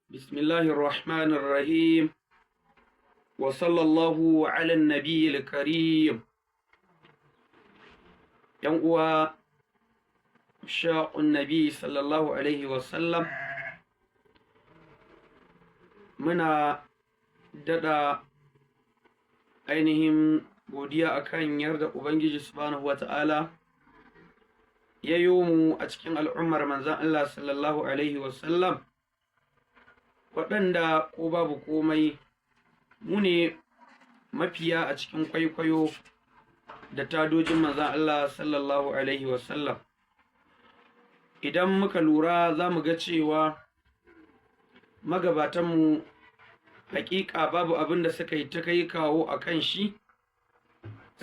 بسم الله الرحمن الرحيم وصلى الله على النبي الكريم ينقوى شاق النبي صلى الله عليه وسلم muna daɗa ainihin godiya akan yarda Ubangiji subhanahu wata'ala ya yi mu a cikin al'ummar manzan Allah sallallahu alaihi wasallam waɗanda ko babu komai mu ne mafiya a cikin kwaikwayo da tadojin manzan Allah sallallahu alaihi wasallam. Idan muka lura za mu ga cewa magabatanmu hakika babu abin da suka yi ta kai kawo a kan shi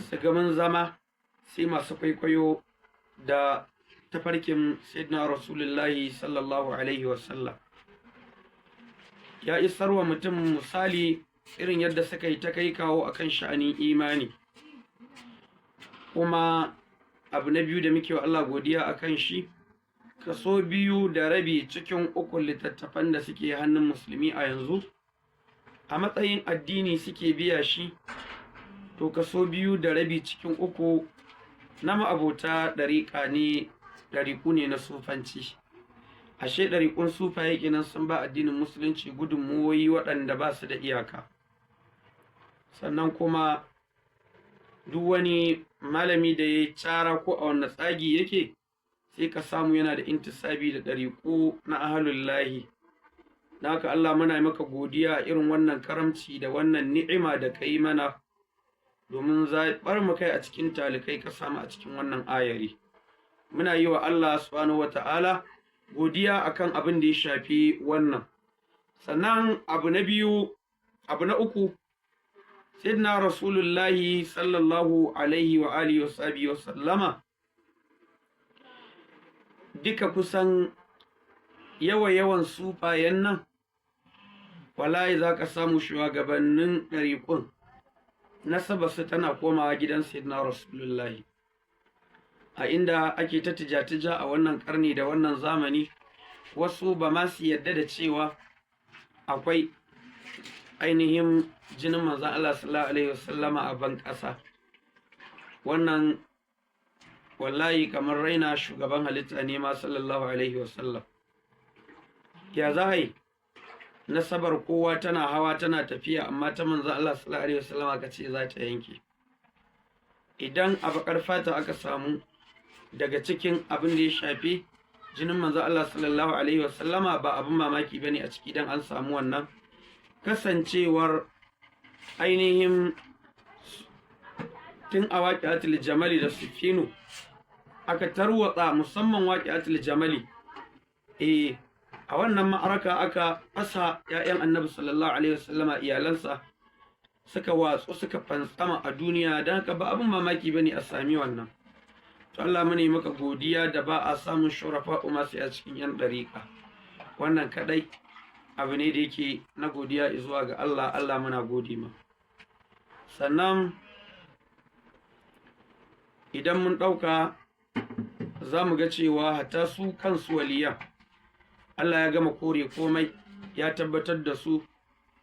su ga mun zama sai masu kwaikwayo da tafarkin sayyidina rasulullahi sallallahu alaihi wasallam. Ya isar wa mutum misali irin yadda suka yi ta kai kawo a kan sha'anin imani. Kuma abu na biyu da muke wa Allah godiya a kan shi, kaso 2.5 cikin 3 littattafan da suke hannun musulmi a yanzu a matsayin addini suke biya shi, to kaso 2.5 cikin 3 na ma'abota ɗariƙa ne, ɗariƙu ne na sufanci. Ashe ɗariƙun sufaye kenan sun ba addinin musulunci gudunmuwoyi waɗanda ba su da iyaka. Sannan kuma duk wani malami da ya cara ko a wanda tsagi yake sai ka samu yana da intisabi da ɗariƙu na ahalullahi. Na haka Allah muna maka godiya irin wannan karamci da wannan ni'ima da ka yi mana domin zaɓar mu kai a cikin talikai ka samu a cikin wannan ayari. Muna yi wa Allah subhanahu wata'ala godiya akan abin da ya shafi wannan. Sannan abu na uku sayyidina rasulullahi sallallahu alaihi wa alihi wa sallama duka kusan yawan sufayen nan wallahi za ka samu shugabannin ɗariƙun nasabarsu tana komawa gidan sayyidina rasulullahi, a inda ake ta tija-tija a wannan ƙarni da wannan zamani. Wasu ba ma su yadda da cewa akwai ainihin jinin manzan Allah sallallahu alaihi wasallama a ban ƙasa. Wannan wallahi kamar raina shugaban halitta ne ma sallallahu alaihi wasallam. Ya za a yi nasabar kowa tana hawa tana tafiya, amma ta manzan Allah sallallahu alaihi wasallama ka ce za ta yanke? Idan a baƙar fata aka samu daga cikin abin da ya shafi jinin manzan Allah sallallahu alaihi wasallama, ba abin mamaki bane a ciki dan an samu wannan kasancewar ainihin tun a waƙi'atul jamali da sufinu aka tarwatsa, musamman waƙi'atul jamali. A wannan ma'araka aka fasa ‘ya'yan annabi sallallahu alaihi wasallama, iyalansa suka watsu suka fantsama a duniya, don haka ba abin mamaki bane a sami wannan. To Allah mu ne maka godiya da ba a samun shurafa masu a cikin ‘yan ɗariƙa. Wannan kaɗai abu ne da yake na godiya zuwa ga Allah. Allah muna gode ma. Sannan idan mun ɗauka za mu ga cewa hatta su kansu waliyan Allah ya gama kore komai, ya tabbatar da su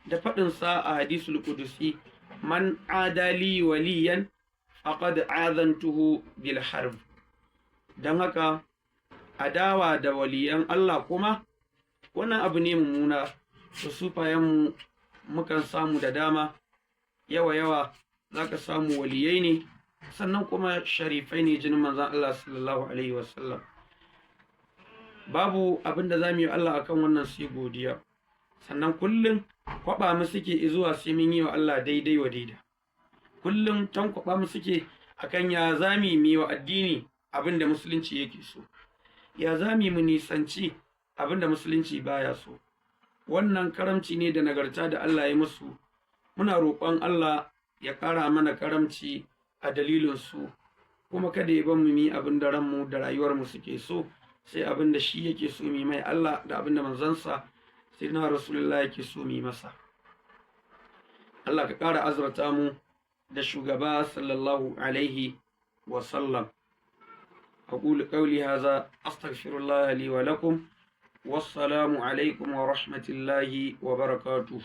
da faɗinsa a hadisul qudusi, man adali waliyan faqad azantuhu bil harb. Don haka adawa da waliyan Allah kuma wannan abu ne mummuna. To sufayenmu mukan samu da dama, yawa za ka samu waliyai ne, sannan kuma sharifai ne, jinin manzan Allah sallallahu alaihi wasallam. Babu abin da za mu yi Allah akan wannan sai godiya. Sannan kullum kwaɓa mu suke zuwa sai mun yi wa Allah daidai wa daida. Kullum tan kwaɓa mu suke akan ya zami mu yi wa addini abin da musulunci yake so, ya zami mu nisanci abin da musulunci baya so. Wannan karamci ne da nagarta da Allah ya musu. Muna roƙon Allah ya ƙara mana karamci a dalilinsu, kuma kada ya ban mu yi abin da ranmu da rayuwarmu suke so, sai abin da shi yake so mu mai Allah da abin da manzansa sai na rasulullah yake so mu masa. Allah ka ƙara azurta mu da shugaba sallallahu alaihi wasallam. أقول قولي هذا أستغفر الله لي ولكم wassalamu alaikum wa rahmatullahi wa barakatuh.